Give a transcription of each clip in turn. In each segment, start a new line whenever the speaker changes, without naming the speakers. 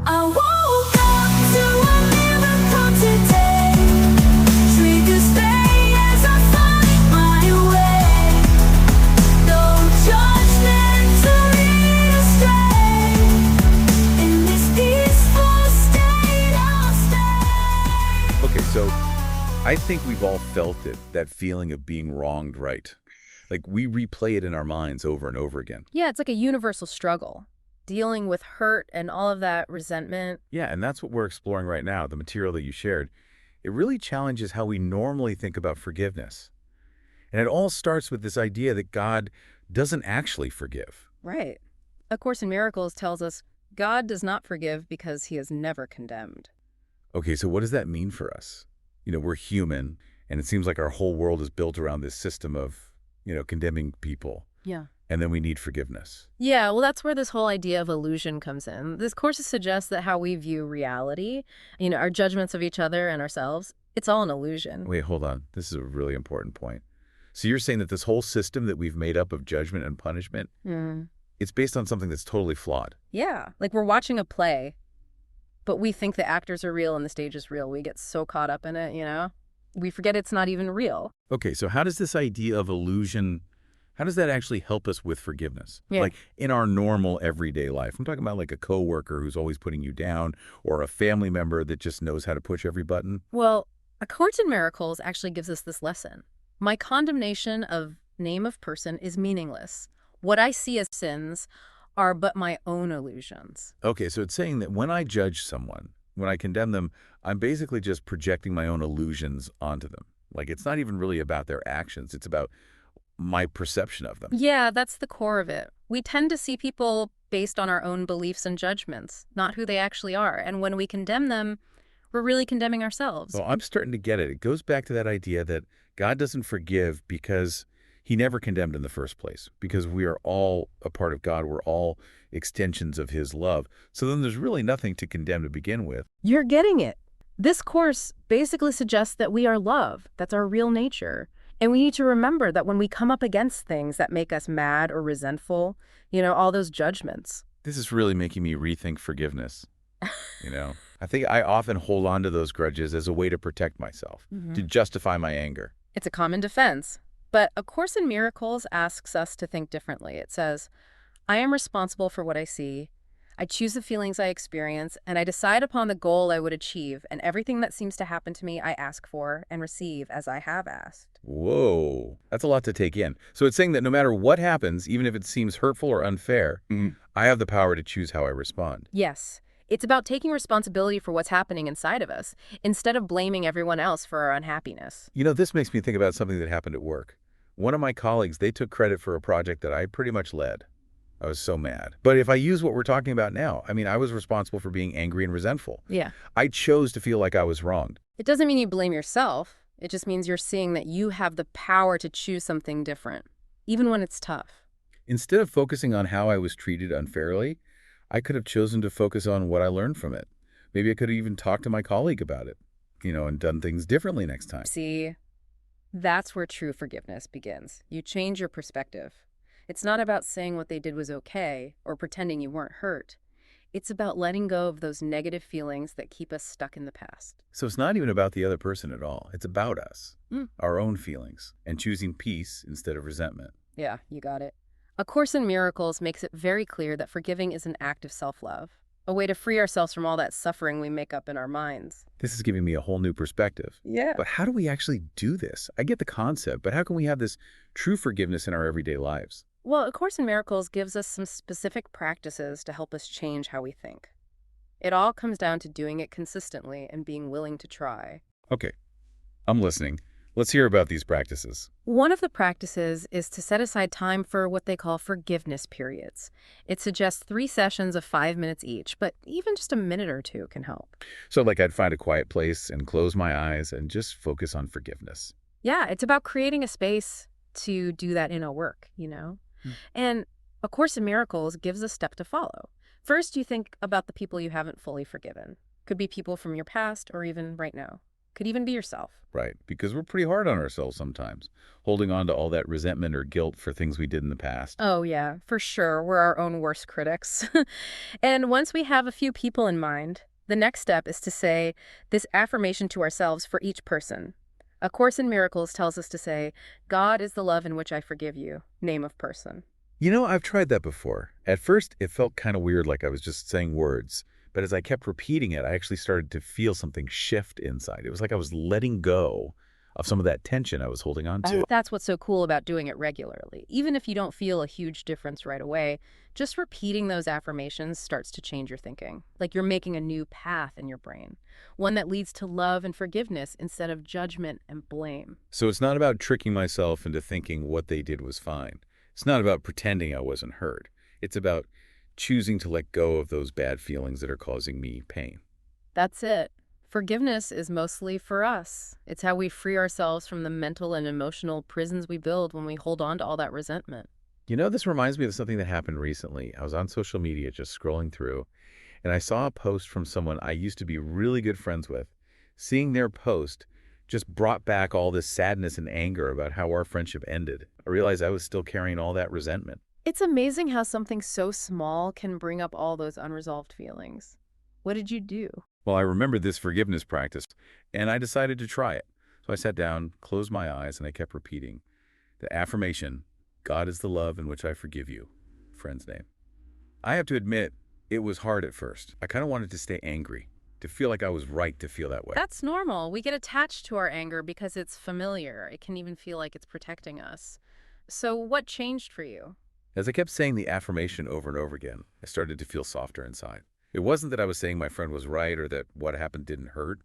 I woke up to a miracle today. Triggers stay as I find my way. No judgment to lead astray. In this peaceful state I'll stay.
Okay, so I think we've all felt it, that feeling of being wronged, right? Like we replay it in our minds over and over again.
Yeah, it's like a universal struggle, dealing with hurt and all of that resentment.
Yeah, and that's what we're exploring right now, the material that you shared. It really challenges how we normally think about forgiveness. And it all starts with this idea that God doesn't actually forgive.
Right. A Course in Miracles tells us God does not forgive because he is never condemned.
Okay, so what does that mean for us? We're human, and it seems like our whole world is built around this system of, condemning people.
Yeah.
And then we need forgiveness.
Yeah, well, that's where this whole idea of illusion comes in. This course suggests that how we view reality, our judgments of each other and ourselves, it's all an illusion.
Wait, hold on. This is a really important point. So you're saying that this whole system that we've made up of judgment and punishment, it's based on something that's totally flawed.
Yeah, like we're watching a play, but we think the actors are real and the stage is real. We get so caught up in it, We forget it's not even real.
Okay, so how does this idea of illusion, how does that actually help us with forgiveness?
Yeah.
Like in our normal everyday life. I'm talking about like a coworker who's always putting you down, or a family member that just knows how to push every button.
Well, A Course in Miracles actually gives us this lesson. My condemnation of name of person is meaningless. What I see as sins are but my own illusions.
Okay, so it's saying that when I judge someone, when I condemn them, I'm basically just projecting my own illusions onto them. Like it's not even really about their actions. It's about my perception of them.
Yeah, that's the core of it. We tend to see people based on our own beliefs and judgments, not who they actually are. And when we condemn them, we're really condemning ourselves.
Well, I'm starting to get it. It goes back to that idea that God doesn't forgive because he never condemned in the first place, because we are all a part of God. We're all extensions of his love. So then there's really nothing to condemn to begin with.
You're getting it. This course basically suggests that we are love. That's our real nature. And we need to remember that when we come up against things that make us mad or resentful, all those judgments.
This is really making me rethink forgiveness. I think I often hold on to those grudges as a way to protect myself, to justify my anger.
It's a common defense. But A Course in Miracles asks us to think differently. It says, I am responsible for what I see. I choose the feelings I experience, and I decide upon the goal I would achieve, and everything that seems to happen to me I ask for and receive as I have asked.
Whoa, that's a lot to take in. So it's saying that no matter what happens, even if it seems hurtful or unfair, I have the power to choose how I respond.
Yes. It's about taking responsibility for what's happening inside of us, instead of blaming everyone else for our unhappiness.
This makes me think about something that happened at work. One of my colleagues, they took credit for a project that I pretty much led. I was so mad. But if I use what we're talking about now, I was responsible for being angry and resentful.
Yeah.
I chose to feel like I was wronged.
It doesn't mean you blame yourself. It just means you're seeing that you have the power to choose something different, even when it's tough.
Instead of focusing on how I was treated unfairly, I could have chosen to focus on what I learned from it. Maybe I could have even talked to my colleague about it, and done things differently next time.
See, that's where true forgiveness begins. You change your perspective. It's not about saying what they did was okay or pretending you weren't hurt. It's about letting go of those negative feelings that keep us stuck in the past.
So it's not even about the other person at all. It's about us, our own feelings, and choosing peace instead of resentment.
Yeah, you got it. A Course in Miracles makes it very clear that forgiving is an act of self-love, a way to free ourselves from all that suffering we make up in our minds.
This is giving me a whole new perspective.
Yeah.
But how do we actually do this? I get the concept, but how can we have this true forgiveness in our everyday lives?
Well, A Course in Miracles gives us some specific practices to help us change how we think. It all comes down to doing it consistently and being willing to try.
Okay, I'm listening. Let's hear about these practices.
One of the practices is to set aside time for what they call forgiveness periods. It suggests 3 sessions of 5 minutes each, but even just a minute or 2 can help.
So like I'd find a quiet place and close my eyes and just focus on forgiveness.
Yeah, it's about creating a space to do that inner work, And A Course in Miracles gives a step to follow. First, you think about the people you haven't fully forgiven. Could be people from your past or even right now. Could even be yourself.
Right, because we're pretty hard on ourselves sometimes, holding on to all that resentment or guilt for things we did in the past.
Oh, yeah, for sure. We're our own worst critics. And once we have a few people in mind, the next step is to say this affirmation to ourselves for each person. A Course in Miracles tells us to say, God is the love in which I forgive you, name of person.
You know, I've tried that before. At first, it felt kind of weird, like I was just saying words. But as I kept repeating it, I actually started to feel something shift inside. It was like I was letting go of some of that tension I was holding on to.
That's what's so cool about doing it regularly. Even if you don't feel a huge difference right away, just repeating those affirmations starts to change your thinking. Like you're making a new path in your brain, one that leads to love and forgiveness instead of judgment and blame.
So it's not about tricking myself into thinking what they did was fine. It's not about pretending I wasn't hurt. It's about choosing to let go of those bad feelings that are causing me pain.
That's it. Forgiveness is mostly for us. It's how we free ourselves from the mental and emotional prisons we build when we hold on to all that resentment.
You know, this reminds me of something that happened recently. I was on social media just scrolling through, and I saw a post from someone I used to be really good friends with. Seeing their post just brought back all this sadness and anger about how our friendship ended. I realized I was still carrying all that resentment.
It's amazing how something so small can bring up all those unresolved feelings. What did you do?
Well, I remembered this forgiveness practice, and I decided to try it. So I sat down, closed my eyes, and I kept repeating the affirmation, God is the love in which I forgive you, friend's name. I have to admit, it was hard at first. I kind of wanted to stay angry, to feel like I was right to feel that way.
That's normal. We get attached to our anger because it's familiar. It can even feel like it's protecting us. So what changed for you?
As I kept saying the affirmation over and over again, I started to feel softer inside. It wasn't that I was saying my friend was right or that what happened didn't hurt.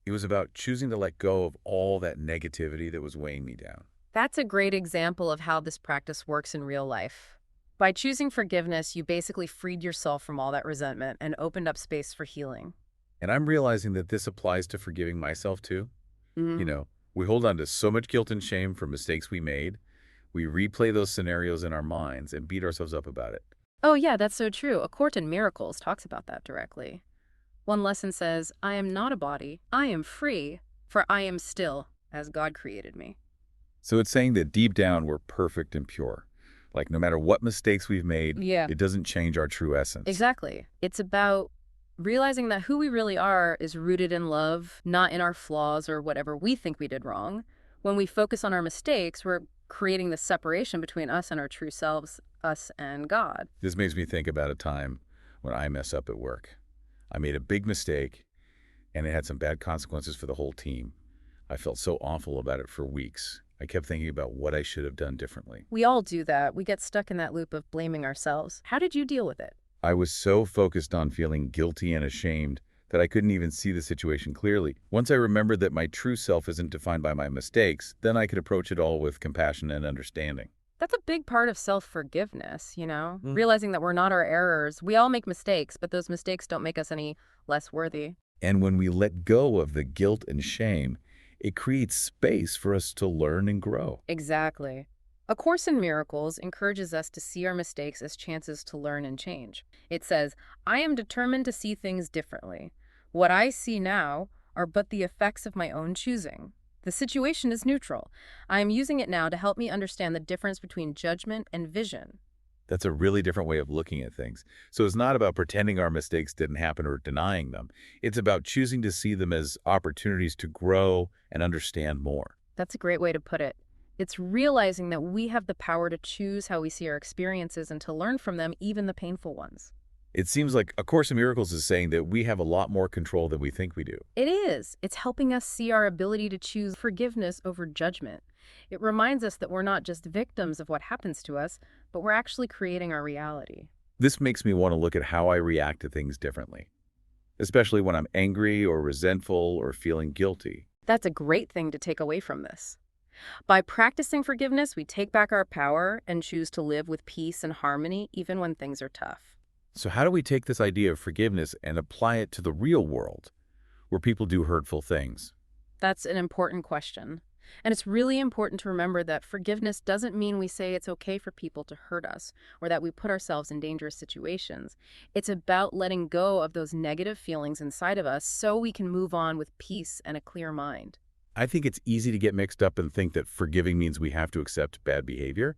It was about choosing to let go of all that negativity that was weighing me down.
That's a great example of how this practice works in real life. By choosing forgiveness, you basically freed yourself from all that resentment and opened up space for healing.
And I'm realizing that this applies to forgiving myself too. You know, we hold on to so much guilt and shame for mistakes we made. We replay those scenarios in our minds and beat ourselves up about it.
Oh yeah, that's so true. A Course in Miracles talks about that directly. One lesson says, I am not a body, I am free, for I am still, as God created me.
So it's saying that deep down we're perfect and pure. Like no matter what mistakes we've made,
Yeah.
it doesn't change our true essence.
Exactly. It's about realizing that who we really are is rooted in love, not in our flaws or whatever we think we did wrong. When we focus on our mistakes, we're creating the separation between us and our true selves, us and God.
This makes me think about a time when I mess up at work. I made a big mistake, and it had some bad consequences for the whole team. I felt so awful about it for weeks. I kept thinking about what I should have done differently.
We all do that. We get stuck in that loop of blaming ourselves. How did you deal with it?
I was so focused on feeling guilty and ashamed that I couldn't even see the situation clearly. Once I remembered that my true self isn't defined by my mistakes, then I could approach it all with compassion and understanding.
That's a big part of self-forgiveness, realizing that we're not our errors. We all make mistakes, but those mistakes don't make us any less worthy.
And when we let go of the guilt and shame, it creates space for us to learn and grow.
Exactly. A Course in Miracles encourages us to see our mistakes as chances to learn and change. It says, I am determined to see things differently. What I see now are but the effects of my own choosing. The situation is neutral. I am using it now to help me understand the difference between judgment and vision.
That's a really different way of looking at things. So it's not about pretending our mistakes didn't happen or denying them. It's about choosing to see them as opportunities to grow and understand more.
That's a great way to put it. It's realizing that we have the power to choose how we see our experiences and to learn from them, even the painful ones.
It seems like A Course in Miracles is saying that we have a lot more control than we think we do.
It is. It's helping us see our ability to choose forgiveness over judgment. It reminds us that we're not just victims of what happens to us, but we're actually creating our reality.
This makes me want to look at how I react to things differently, especially when I'm angry or resentful or feeling guilty.
That's a great thing to take away from this. By practicing forgiveness, we take back our power and choose to live with peace and harmony even when things are tough.
So how do we take this idea of forgiveness and apply it to the real world, where people do hurtful things?
That's an important question. And it's really important to remember that forgiveness doesn't mean we say it's okay for people to hurt us or that we put ourselves in dangerous situations. It's about letting go of those negative feelings inside of us so we can move on with peace and a clear mind.
I think it's easy to get mixed up and think that forgiving means we have to accept bad behavior.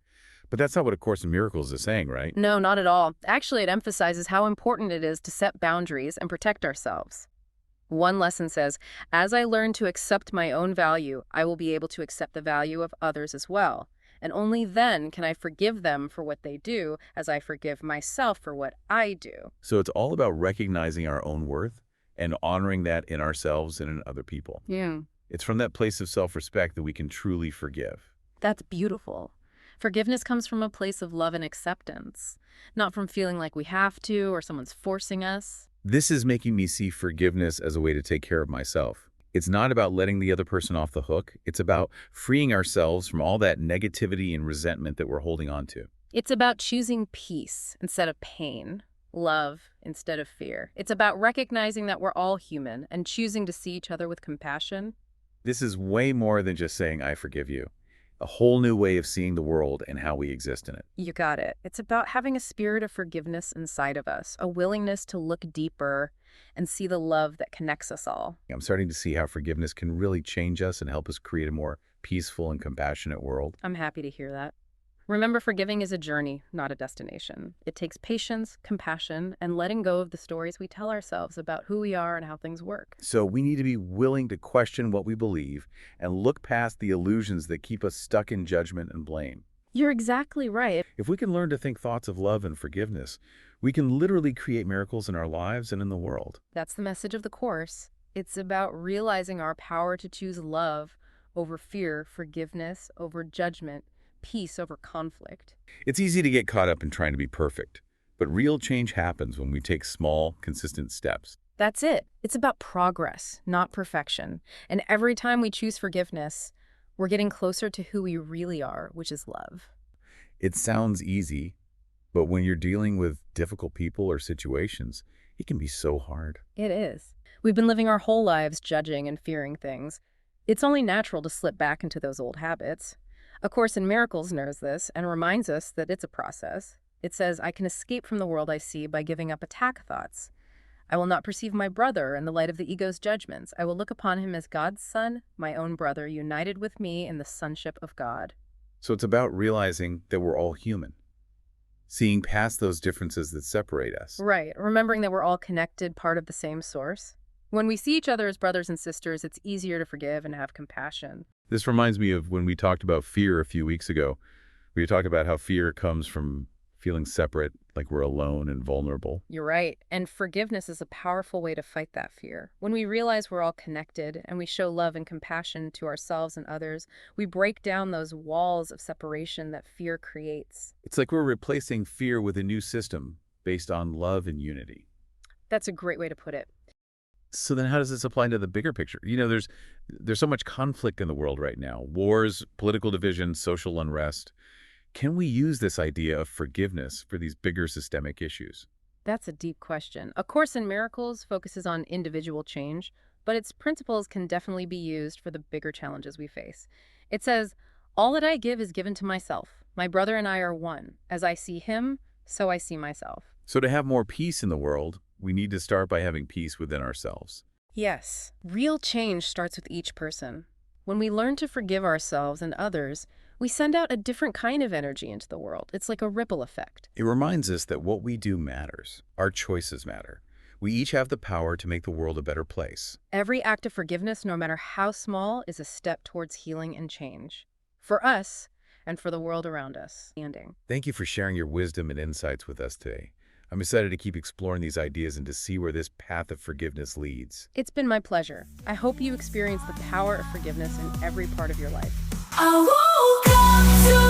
But that's not what A Course in Miracles is saying, right?
No, not at all. Actually, it emphasizes how important it is to set boundaries and protect ourselves. One lesson says, as I learn to accept my own value, I will be able to accept the value of others as well. And only then can I forgive them for what they do as I forgive myself for what I do.
So it's all about recognizing our own worth and honoring that in ourselves and in other people.
Yeah.
It's from that place of self-respect that we can truly forgive.
That's beautiful. Forgiveness comes from a place of love and acceptance, not from feeling like we have to or someone's forcing us.
This is making me see forgiveness as a way to take care of myself. It's not about letting the other person off the hook. It's about freeing ourselves from all that negativity and resentment that we're holding on to.
It's about choosing peace instead of pain, love instead of fear. It's about recognizing that we're all human and choosing to see each other with compassion.
This is way more than just saying, I forgive you. A whole new way of seeing the world and how we exist in it.
You got it. It's about having a spirit of forgiveness inside of us, a willingness to look deeper and see the love that connects us all.
I'm starting to see how forgiveness can really change us and help us create a more peaceful and compassionate world.
I'm happy to hear that. Remember, forgiving is a journey, not a destination. It takes patience, compassion, and letting go of the stories we tell ourselves about who we are and how things work.
So we need to be willing to question what we believe and look past the illusions that keep us stuck in judgment and blame.
You're exactly right.
If we can learn to think thoughts of love and forgiveness, we can literally create miracles in our lives and in the world.
That's the message of the Course. It's about realizing our power to choose love over fear, forgiveness over judgment, peace over conflict.
It's easy to get caught up in trying to be perfect, but real change happens when we take small, consistent steps.
That's it. It's about progress, not perfection. And every time we choose forgiveness, we're getting closer to who we really are, which is love.
It sounds easy, but when you're dealing with difficult people or situations, it can be so hard.
It is. We've been living our whole lives judging and fearing things. It's only natural to slip back into those old habits. A Course in Miracles knows this and reminds us that it's a process. It says, I can escape from the world I see by giving up attack thoughts. I will not perceive my brother in the light of the ego's judgments. I will look upon him as God's son, my own brother, united with me in the sonship of God.
So it's about realizing that we're all human, seeing past those differences that separate us.
Right, remembering that we're all connected, part of the same source. When we see each other as brothers and sisters, it's easier to forgive and have compassion.
This reminds me of when we talked about fear a few weeks ago. We talked about how fear comes from feeling separate, like we're alone and vulnerable.
You're right, and forgiveness is a powerful way to fight that fear. When we realize we're all connected and we show love and compassion to ourselves and others, we break down those walls of separation that fear creates.
It's like we're replacing fear with a new system based on love and unity.
That's a great way to put it.
So then how does this apply to the bigger picture? There's so much conflict in the world right now. Wars, political division, social unrest. Can we use this idea of forgiveness for these bigger systemic issues?
That's a deep question. A Course in Miracles focuses on individual change, but its principles can definitely be used for the bigger challenges we face. It says, all that I give is given to myself. My brother and I are one. As I see him, so I see myself.
So to have more peace in the world, we need to start by having peace within ourselves.
Yes, real change starts with each person. When we learn to forgive ourselves and others, we send out a different kind of energy into the world. It's like a ripple effect.
It reminds us that what we do matters. Our choices matter. We each have the power to make the world a better place.
Every act of forgiveness, no matter how small, is a step towards healing and change. For us, and for the world around us.
Thank you for sharing your wisdom and insights with us today. I'm excited to keep exploring these ideas and to see where this path of forgiveness leads.
It's been my pleasure. I hope you experience the power of forgiveness in every part of your life.
I woke up to